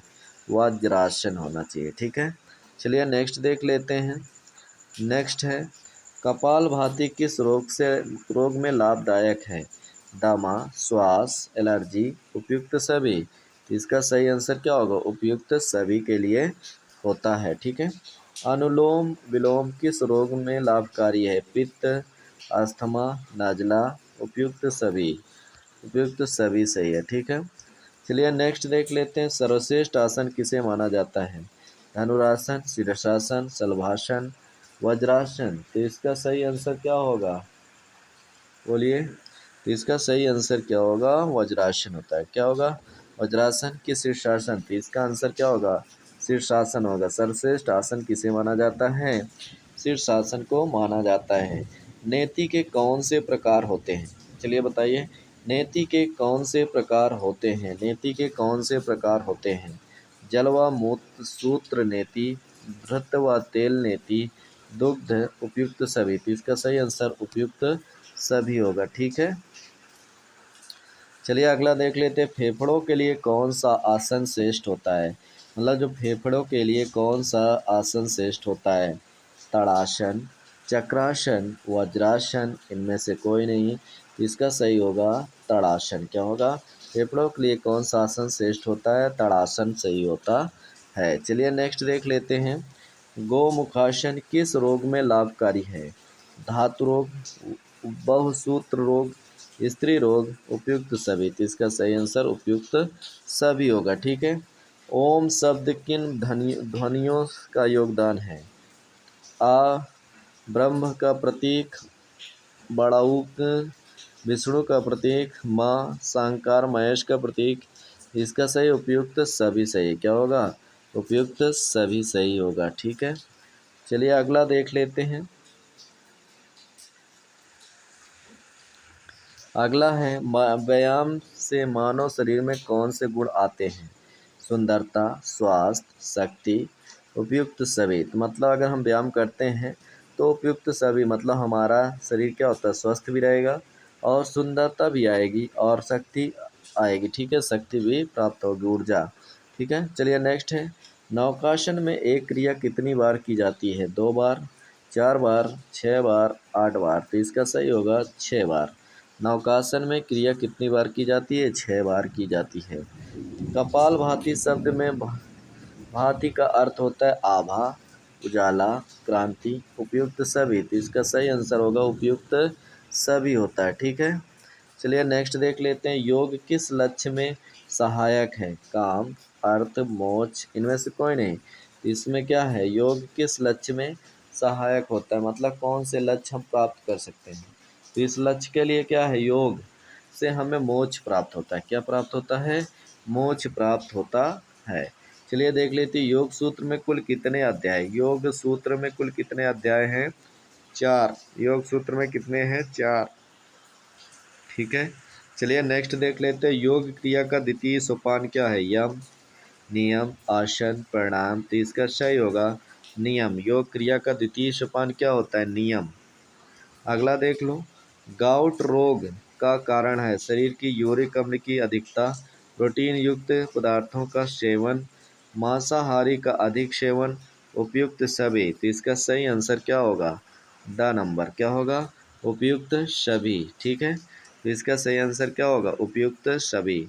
वज्रासन होना चाहिए। ठीक है, चलिए नेक्स्ट देख लेते हैं। नेक्स्ट है कपालभाति किस रोग में लाभदायक है? दमा, श्वास, एलर्जी, उपयुक्त सभी। तो इसका सही आंसर क्या होगा? उपयुक्त सभी के लिए होता है। ठीक है, अनुलोम विलोम किस रोग में लाभकारी है? पित्त, अस्थमा, नजला, उपयुक्त सभी। उपयुक्त सभी सही है। ठीक है, चलिए नेक्स्ट देख लेते हैं। सर्वश्रेष्ठ आसन किसे माना जाता है? धनुरासन, शीर्षासन, शलभासन, वज्रासन। तो इसका सही आंसर क्या होगा? बोलिए। तो इसका सही आंसर क्या होगा? वज्रासन होता है। क्या होगा? वज्रासन कि शीर्षासन? तो इसका आंसर क्या होगा? शीर्षासन होगा। सर्वश्रेष्ठ आसन किसे माना जाता है? शीर्षासन को माना जाता है। नेति के कौन से प्रकार होते हैं? चलिए बताइए, नेति के कौन से प्रकार होते हैं? नेति के कौन से प्रकार होते हैं? जल व मूत्र सूत्र नेति, घृत व तेल नेति, दुग्ध, उपयुक्त सभी। तो इसका सही आंसर उपयुक्त सभी होगा। ठीक है, चलिए अगला देख लेते हैं। फेफड़ों के लिए कौन सा आसन श्रेष्ठ होता है? मतलब जो फेफड़ों के लिए कौन सा आसन श्रेष्ठ होता है? ताड़ासन, चक्रासन, वज्रासन, इनमें से कोई नहीं। इसका सही होगा ताड़ासन। क्या होगा? फेफड़ों के लिए कौन सा आसन श्रेष्ठ होता है? ताड़ासन सही होता है। चलिए नेक्स्ट देख लेते हैं। गोमुखासन किस रोग में लाभकारी है? धातु रोग, बहुसूत्र रोग, स्त्री रोग, उपयुक्त सभी। तो इसका सही आंसर उपयुक्त सभी होगा। ठीक है, ओम शब्द किन ध्वनियों का योगदान है? आ ब्रह्म का प्रतीक, बड़ाउक विष्णु का प्रतीक, माँ सांकार महेश का प्रतीक। इसका सही उपयुक्त सभी सही। क्या होगा? उपयुक्त सभी सही होगा। ठीक है, चलिए अगला देख लेते हैं। अगला है व्यायाम से मानव शरीर में कौन से गुण आते हैं? सुंदरता, स्वास्थ्य, शक्ति, उपयुक्त सभी। तो मतलब अगर हम व्यायाम करते हैं तो उपयुक्त सभी मतलब हमारा शरीर क्या होता है? स्वस्थ भी रहेगा और सुंदरता भी आएगी और शक्ति आएगी। ठीक है, शक्ति भी प्राप्त होगी, ऊर्जा। ठीक है, चलिए नेक्स्ट है। नौकासन में एक क्रिया कितनी बार की जाती है? 2 बार, 4 बार, 6 बार, 8 बार। तो इसका सही होगा 6 बार। नौकासन में क्रिया कितनी बार की जाती है? 6 बार की जाती है। कपालभाति शब्द में भांति का अर्थ होता है आभा, उजाला, क्रांति, उपयुक्त सभी। तो इसका सही आंसर होगा उपयुक्त सभी होता है। ठीक है, चलिए नेक्स्ट देख लेते हैं। योग किस लक्ष्य में सहायक है? काम, अर्थ, मोक्ष, इनमें से कोई नहीं। तो इसमें क्या है? योग किस लक्ष्य में सहायक होता है? मतलब कौन से लक्ष्य हम प्राप्त कर सकते हैं? तो इस लक्ष्य के लिए क्या है? योग से हमें मोक्ष प्राप्त होता है। क्या प्राप्त होता है? मोक्ष प्राप्त होता है। चलिए देख लेते हैं। योग सूत्र में कुल कितने अध्याय? योग सूत्र में कुल कितने अध्याय हैं? 4। योग सूत्र में कितने हैं? 4। ठीक है, चलिए नेक्स्ट देख लेते हैं। योग क्रिया का द्वितीय सोपान क्या है? यम, नियम, आसन, प्राणायाम। तो इसका सही होगा नियम। योग क्रिया का द्वितीय सोपान क्या होता है? नियम। अगला देख लो। गाउट रोग का कारण है शरीर की यूरिक अम्ल की अधिकता, प्रोटीन युक्त पदार्थों का सेवन, मांसाहारी का अधिक सेवन, उपयुक्त सभी। तो इसका सही आंसर क्या होगा? ड नंबर। क्या होगा? उपयुक्त सभी। ठीक है, तो इसका सही आंसर क्या होगा? उपयुक्त सभी।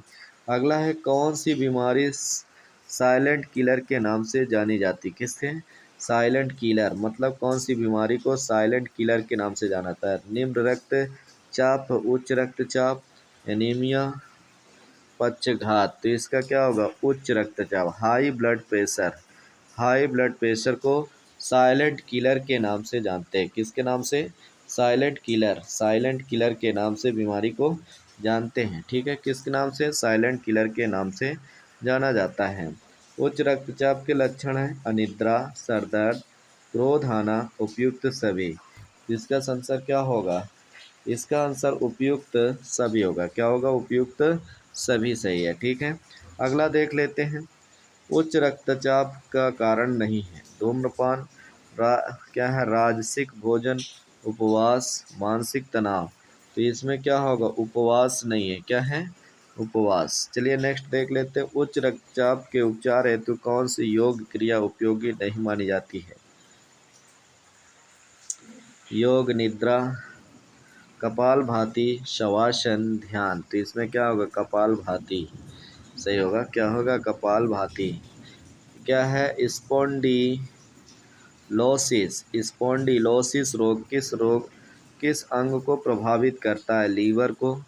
अगला है कौन सी बीमारी साइलेंट किलर के नाम से जानी जाती? किसके? साइलेंट किलर मतलब कौन सी बीमारी को साइलेंट किलर के नाम से जाना जाता है? निम्न रक्तचाप, उच्च रक्तचाप, एनीमिया, पक्षघात। तो इसका क्या होगा? उच्च रक्तचाप, high blood pressure. High blood pressure को साइलेंट किलर के नाम से जानते हैं। किसके नाम से? Silent killer. साइलेंट किलर के नाम से बीमारी को जानते हैं। ठीक है, किसके नाम से? साइलेंट किलर के नाम से जाना जाता है। उच्च रक्तचाप के लक्षण हैं अनिद्रा, सर दर्द, क्रोध आना, उपयुक्त सभी। इसका आंसर क्या होगा? इसका आंसर उपयुक्त सभी होगा। क्या होगा? उपयुक्त सभी सही है। ठीक है, अगला देख लेते हैं। उच्च रक्तचाप का कारण नहीं है धूम्रपान, क्या है? राजसिक भोजन, उपवास, मानसिक तनाव। तो इसमें क्या होगा, उपवास नहीं है, क्या है, उपवास। चलिए नेक्स्ट देख लेते हैं। उच्च रक्तचाप के उपचार हेतु कौन सी योग क्रिया उपयोगी नहीं मानी जाती है? योग निद्रा, कपालभाति, शवासन, ध्यान। तो इसमें क्या होगा, कपालभाति सही होगा। क्या होगा, कपालभाति। क्या है, स्पॉन्डिलोसिस रोग किस अंग को प्रभावित करता है? लीवर को,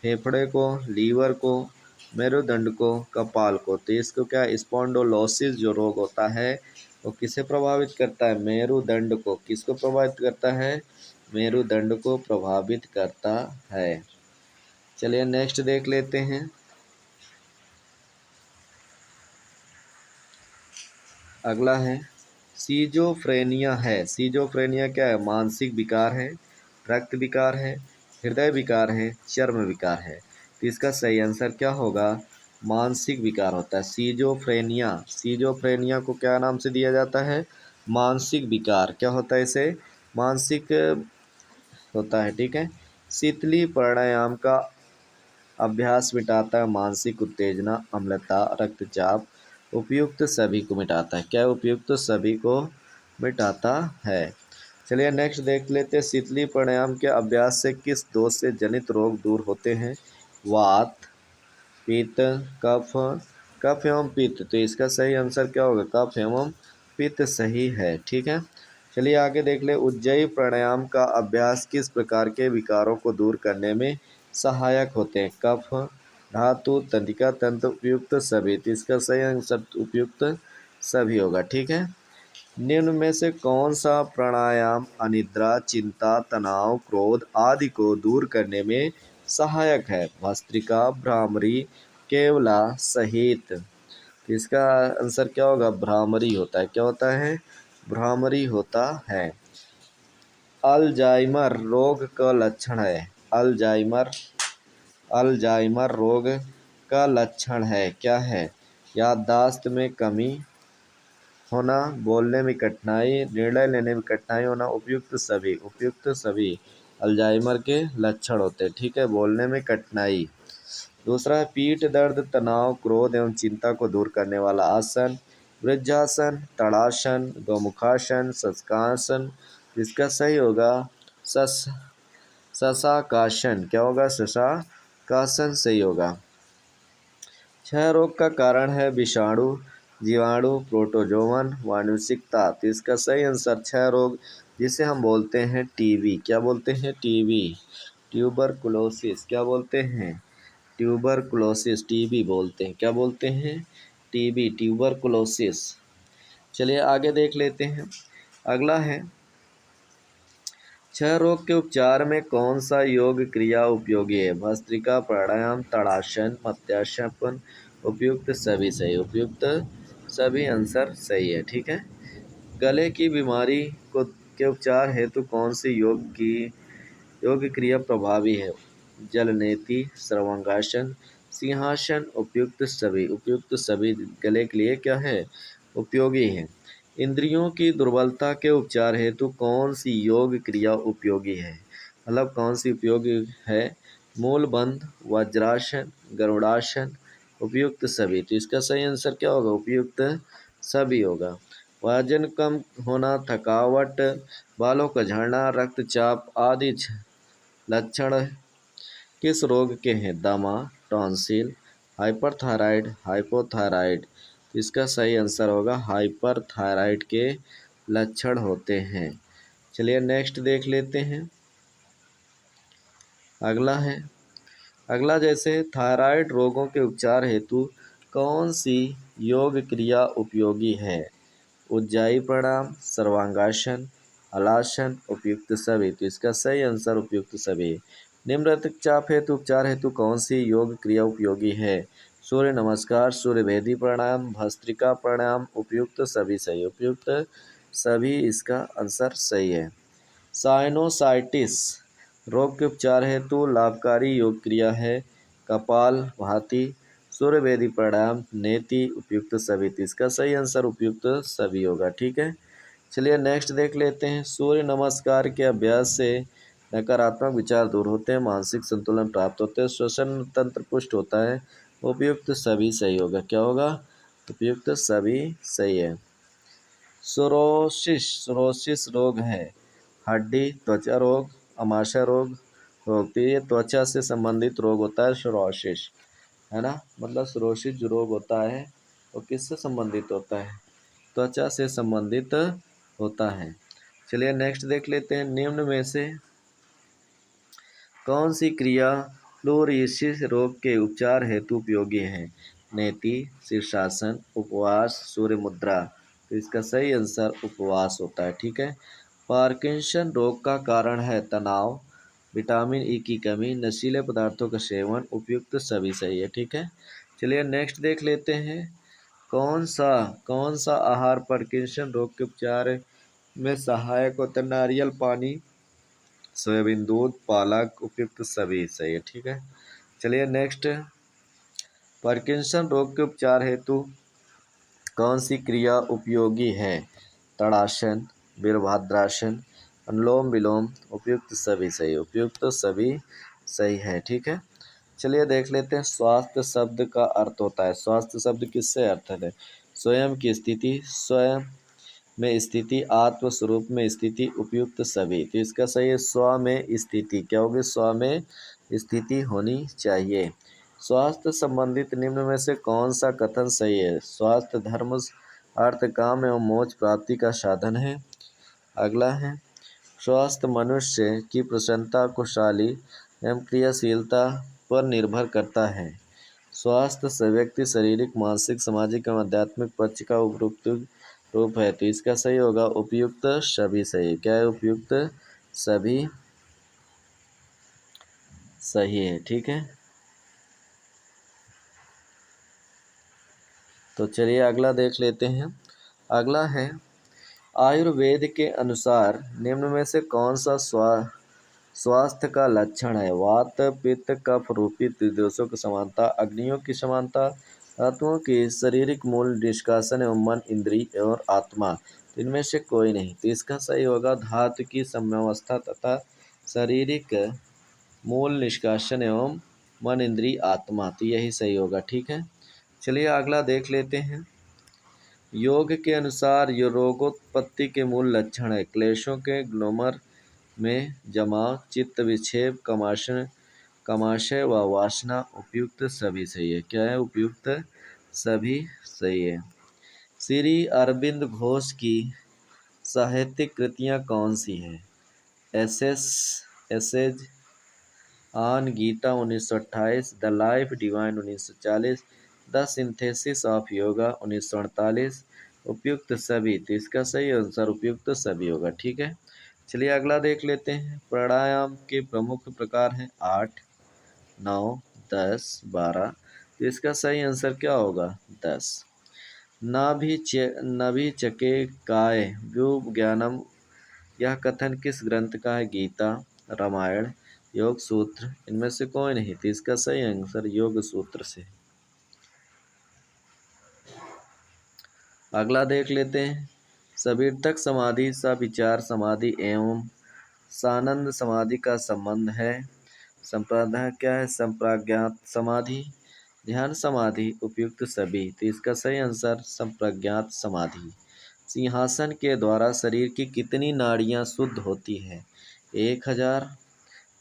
फेफड़े को, लीवर को, मेरुदंड को, कपाल को। तो इसको क्या, स्पॉन्डिलोसिस जो रोग होता है वो किसे प्रभावित करता है? मेरुदंड को। किसको प्रभावित करता है? मेरुदंड को प्रभावित करता है। चलिए नेक्स्ट देख लेते हैं। अगला है सीजोफ्रेनिया है। सीजोफ्रेनिया क्या है? मानसिक विकार है, रक्त विकार है, हृदय विकार है, चर्म विकार है। तो इसका सही आंसर क्या होगा? मानसिक विकार होता है सीजोफ्रेनिया। सीजोफ्रेनिया को क्या नाम से दिया जाता है? मानसिक विकार। क्या होता है इसे? मानसिक होता है, ठीक है। शीतली प्राणायाम का अभ्यास मिटाता है मानसिक उत्तेजना, अम्लता, रक्तचाप। उपयुक्त सभी को मिटाता है। क्या उपयुक्त सभी को मिटाता है? चलिए नेक्स्ट देख लेते हैं। शीतली प्राणायाम के अभ्यास से किस दोष से जनित रोग दूर होते हैं? वात, पित्त, कफ, कफ एवं पित्त। तो इसका सही आंसर क्या होगा? कफ एवं पित्त सही है, ठीक है। चलिए आगे देख ले। उज्जयी प्राणायाम का अभ्यास किस प्रकार के विकारों को दूर करने में सहायक होते हैं? कफ, धातु, तंत्रिका तंत्र, उपयुक्त सभी। तो इसका सही आंसर उपयुक्त सभी होगा, ठीक है। निम्न में से कौन सा प्राणायाम अनिद्रा, चिंता, तनाव, क्रोध आदि को दूर करने में सहायक है? भस्त्रिका, भ्रामरी, केवला, सहित। तो इसका आंसर क्या होगा? भ्रामरी होता है। क्या होता है? भ्रामरी होता है। अल्जाइमर रोग का लक्षण है। अल्जाइमर अल्जाइमर रोग का लक्षण है, क्या है? याददाश्त में कमी होना, बोलने में कठिनाई, निर्णय लेने में कठिनाई होना, उपयुक्त सभी। उपयुक्त सभी अल्जाइमर के लक्षण होते हैं, ठीक है। बोलने में कठिनाई। दूसरा है पीठ दर्द, तनाव, क्रोध एवं चिंता को दूर करने वाला आसन। वृद्धासन, तड़ासन, गौमुखासन, शशकासन। इसका सही होगा सस शशाकासन। क्या होगा? शशाकासन सही होगा। क्षय रोग का कारण है विषाणु, जीवाणु, प्रोटोजोवन, वानुसिकता। तो इसका सही आंसर क्षय रोग, जिसे हम बोलते हैं टीबी। क्या बोलते हैं? TB, tuberculosis. क्या बोलते हैं? ट्यूबरकुलोसिस, टीबी बोलते हैं। क्या बोलते हैं? TB, tuberculosis. चलिए आगे देख लेते हैं। अगला है क्षय रोग के उपचार में कौन सा योग क्रिया उपयोगी है? भस्त्रिका, प्राणायाम, ताड़ासन, मत्स्यासन। उपयुक्त सभी सही। उपयुक्त सभी आंसर सही है, ठीक है। गले की बीमारी को के उपचार हेतु कौन सी योग क्रिया प्रभावी है? जलनेति, सर्वांगासन, सिंहासन। उपयुक्त सभी। उपयुक्त सभी गले के लिए क्या है? उपयोगी है। इंद्रियों की दुर्बलता के उपचार हेतु कौन सी योग क्रिया उपयोगी है? मतलब कौन सी उपयोगी है? मूलबंध, वज्रासन, गरुड़ासन। उपयुक्त सभी। तो इसका सही आंसर क्या होगा? उपयुक्त सभी होगा। वजन कम होना, थकावट, बालों का झड़ना, रक्तचाप आदि लक्षण किस रोग के हैं? दमा, टॉन्सिल, हाइपरथायराइड, हाइपोथायराइड। तो इसका सही आंसर होगा हाइपरथायराइड के लक्षण होते हैं। चलिए नेक्स्ट देख लेते हैं। अगला जैसे थायराइड रोगों के उपचार हेतु कौन सी योग क्रिया उपयोगी है? उज्जाई प्राणायाम, सर्वांगासन, हलासन। उपयुक्त सभी। तो इसका सही आंसर उपयुक्त सभी। निम्न रक्तचाप हेतु उपचार हेतु कौन सी योग क्रिया उपयोगी है? सूर्य नमस्कार, सूर्य भेदी प्राणायाम, भस्त्रिका प्राणायाम। उपयुक्त सभी सही। उपयुक्त सभी इसका आंसर सही है। साइनोसाइटिस रोग के उपचार हेतु लाभकारी योग क्रिया है। कपाल भाती, सूर्यवेदी प्राणायाम, नेति। उपयुक्त सभी। तो इसका सही आंसर उपयुक्त सभी होगा, ठीक है। चलिए नेक्स्ट देख लेते हैं। सूर्य नमस्कार के अभ्यास से नकारात्मक विचार दूर होते हैं, मानसिक संतुलन प्राप्त होते हैं, श्वसन तंत्र पुष्ट होता है। उपयुक्त सभी सही होगा। क्या होगा? उपयुक्त सभी सही है। सोरोसिस रोग है हड्डी त्वचा रोग, अमाशय रोग। तो ये त्वचा से संबंधित रोग होता है सोरोसिस, है ना। मतलब सोरोसिस जो रोग होता है वो किससे संबंधित होता है? त्वचा से संबंधित होता है। चलिए नेक्स्ट देख लेते हैं। निम्न में से कौन सी क्रिया फ्लोरोसिस रोग के उपचार हेतु उपयोगी है? नेति, शीर्षासन, उपवास, सूर्य मुद्रा। तो इसका सही आंसर उपवास होता है। ठीक है। पार्किंसन रोग का कारण है तनाव, विटामिन ई की कमी, नशीले पदार्थों का सेवन। उपयुक्त सभी सही है। ठीक है। चलिए नेक्स्ट देख लेते हैं। कौन सा आहार पार्किंसन रोग के उपचार में सहायक होता है? नारियल पानी, सोयाबीन दूध, पालक। उपयुक्त सभी सही है। ठीक है। चलिए नेक्स्ट। पार्किंसन रोग के उपचार हेतु कौन सी क्रिया उपयोगी है? तड़ासन, वीरभद्रासन, अनुलोम विलोम। उपयुक्त सभी सही, उपयुक्त सभी सही है। ठीक है। चलिए देख लेते हैं। स्वास्थ्य शब्द का अर्थ होता है, स्वास्थ्य शब्द किससे अर्थ है? स्वयं की स्थिति, स्वयं में स्थिति, आत्म स्वरूप में स्थिति। उपयुक्त सभी। तो इसका सही है स्व में स्थिति। क्या होगी? स्व में स्थिति होनी चाहिए। स्वास्थ्य संबंधित निम्न में से कौन सा कथन सही है? स्वास्थ्य धर्म, अर्थ, काम एवं मोक्ष प्राप्ति का साधन है। अगला है स्वस्थ मनुष्य की प्रसन्नता, खुशहाली एवं क्रियाशीलता पर निर्भर करता है। स्वास्थ्य से व्यक्ति शारीरिक, मानसिक, सामाजिक एवं आध्यात्मिक पक्ष का उपयुक्त रूप है। तो इसका सही होगा उपयुक्त सभी सही। क्या है? उपयुक्त सभी सही है। ठीक है। तो चलिए अगला देख लेते हैं। अगला है आयुर्वेद के अनुसार निम्न में से कौन सा स्वास्थ्य का लक्षण है? वात, पित्त, कफ रूपी त्रिदोषों की समानता, अग्नियों की समानता, तत्वों की शारीरिक मूल निष्कासन एवं मन, इंद्रिय और आत्मा। तो इनमें से कोई नहीं। तो इसका सही होगा धातु की साम्यावस्था तथा शारीरिक मूल निष्कासन एवं मन, इंद्रिय, आत्मा। तो यही सही होगा। ठीक है। चलिए अगला देख लेते हैं। योग के अनुसार ये रोगोत्पत्ति के मूल लक्षण है क्लेशों के ग्लोमर में जमाव, चित्त विक्षेप, कमाशय व वासना। उपयुक्त सभी सही है। क्या है? उपयुक्त सभी सही है। श्री अरविंद घोष की साहित्यिक कृतियाँ कौन सी हैं? Essays on Gita 1928, the life divine 1940, the synthesis of yoga 1948। उपयुक्त सभी। तो इसका सही आंसर उपयुक्त सभी होगा। ठीक है। चलिए अगला देख लेते हैं। प्राणायाम के प्रमुख प्रकार हैं 8, 9, 10, 12। तो इसका सही आंसर क्या होगा? 10। नाभि चके काय व्युप ज्ञानम। यह कथन किस ग्रंथ का है? गीता, रामायण, योग सूत्र। इनमें से कोई नहीं। तो इसका सही आंसर योग सूत्र से। अगला देख लेते हैं। सवितर्क समाधि, सविचार समाधि एवं सानंद समाधि का संबंध है। संप्रदाय क्या है? संप्रज्ञात समाधि, ध्यान समाधि। उपयुक्त सभी। तो इसका सही आंसर संप्रज्ञात समाधि। सिंहासन के द्वारा शरीर की कितनी नाड़ियाँ शुद्ध होती है? 1000,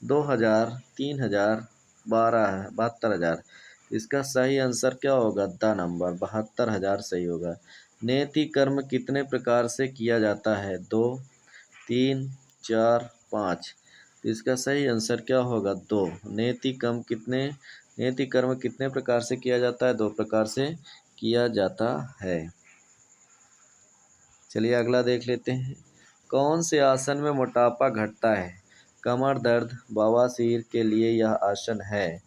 2000, 3000, 72,000। इसका सही आंसर क्या होगा? द नंबर 72,000 सही होगा। नेति कर्म कितने प्रकार से किया जाता है? 2, 3, 4, 5। तो इसका सही आंसर क्या होगा? 2। नेति कर्म कितने प्रकार से किया जाता है? 2 प्रकार से किया जाता है। चलिए अगला देख लेते हैं। कौन से आसन में मोटापा घटता है? कमर दर्द, बवासीर के लिए यह आसन है।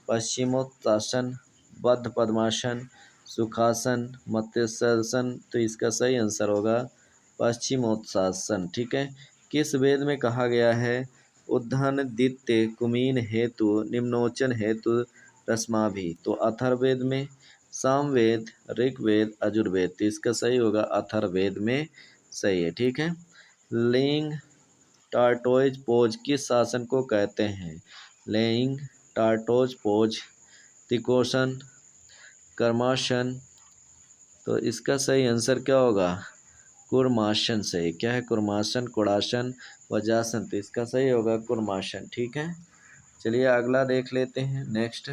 पश्चिमोत्तासन, बद्ध पद्मासन, सुखासन, मत्स्यासन। तो इसका सही आंसर होगा पश्चिमोत्तासन। ठीक है। किस वेद में कहा गया है? उद्धान दित्य कुमीन हेतु निम्नोचन हेतु रश्माभि। तो अथर्ववेद में, सामवेद, ऋग्वेद, यजुर्वेद। तो इसका सही होगा अथर्ववेद में सही है, ठीक है। लेइंग टार्टोइज पोज किस आसन को कहते हैं? लेइंग टार्टोज पोज, त्रिकोण, कर्मासन। तो इसका सही आंसर क्या होगा? कुर्मासन। सही। क्या है? कुर्मासन, कुड़ासन, वज्रासन। तो इसका सही होगा कुर्मासन, ठीक है। चलिए अगला देख लेते हैं। नेक्स्ट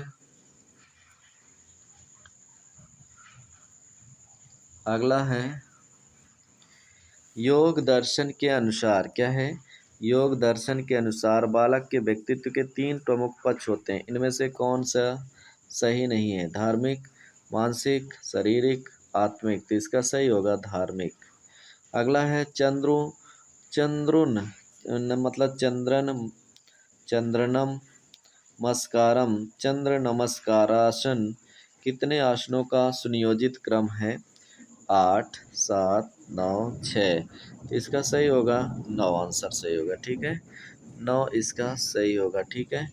अगला है योग दर्शन के अनुसार। क्या है? योग दर्शन के अनुसार बालक के व्यक्तित्व के 3 प्रमुख पक्ष होते हैं। इनमें से कौन सा सही नहीं है? धार्मिक, मानसिक, शारीरिक, आत्मिक। तो इसका सही होगा धार्मिक। अगला है चंद्रुन मतलब चंद्रनम मस्कारम, चंद्र नमस्कारासन कितने आसनों का सुनियोजित क्रम है? 8, 7, 9, 6। तो इसका सही होगा 9। आंसर सही होगा, ठीक है। 9 इसका सही होगा, ठीक है।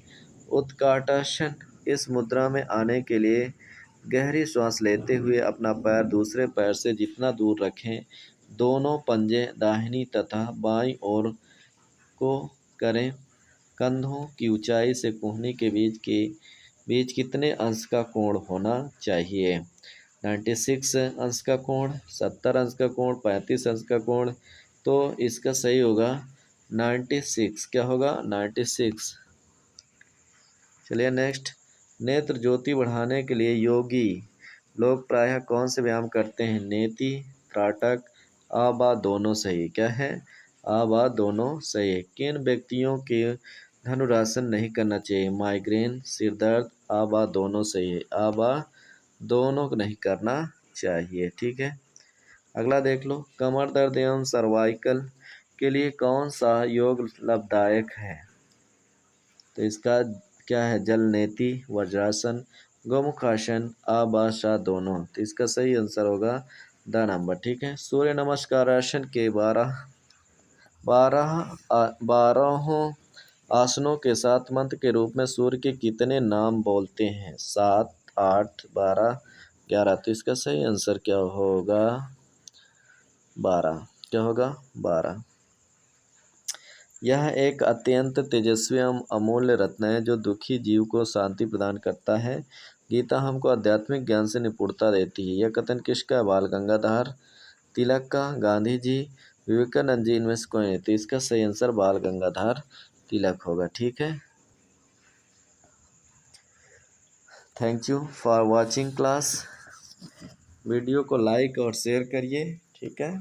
उत्काटासन, इस मुद्रा में आने के लिए गहरी श्वास लेते हुए अपना पैर दूसरे पैर से जितना दूर रखें, दोनों पंजे दाहिनी तथा बाईं ओर को करें। कंधों की ऊंचाई से कूहनी के बीच कितने अंश का कोण होना चाहिए? 96 अंश का कोण, 70 अंश का कोण, 35 अंश का कोण। तो इसका सही होगा 96। क्या होगा? 96। चलिए नेक्स्ट। नेत्र ज्योति बढ़ाने के लिए योगी लोग प्रायः कौन से व्यायाम करते हैं? नेति, त्राटक, आ बा दोनों। सही। क्या है? आ बा दोनों सही है। किन व्यक्तियों के धनुरासन नहीं करना चाहिए? माइग्रेन, सिर दर्द, आ बा दोनों। सही है। आ बा दोनों को नहीं करना चाहिए, ठीक है। अगला देख लो। कमर दर्द एवं सर्वाइकल के लिए कौन सा योग लाभदायक है? तो इसका क्या है? जल नेति, वज्रासन, गोमुखासन, आबाशा दोनों। तो इसका सही आंसर होगा द नंबर, ठीक है। सूर्य नमस्कारासन के 12 आसनों के साथ मंत्र के रूप में सूर्य के कितने नाम बोलते हैं? 7, 8, 12, 11। तो इसका सही आंसर क्या होगा? 12। क्या होगा? 12। यह एक अत्यंत तेजस्वी एवं अमूल्य रत्न है जो दुखी जीव को शांति प्रदान करता है। गीता हमको आध्यात्मिक ज्ञान से निपुणता देती है। यह कथन किसका है? बाल गंगाधर तिलक का, गांधी जी, विवेकानंद जी। इनमें से कोई नहीं। तो इसका सही आंसर बाल गंगाधर तिलक होगा, ठीक है। Thank you for watching class. Video को लाइक और शेयर करिए, ठीक है।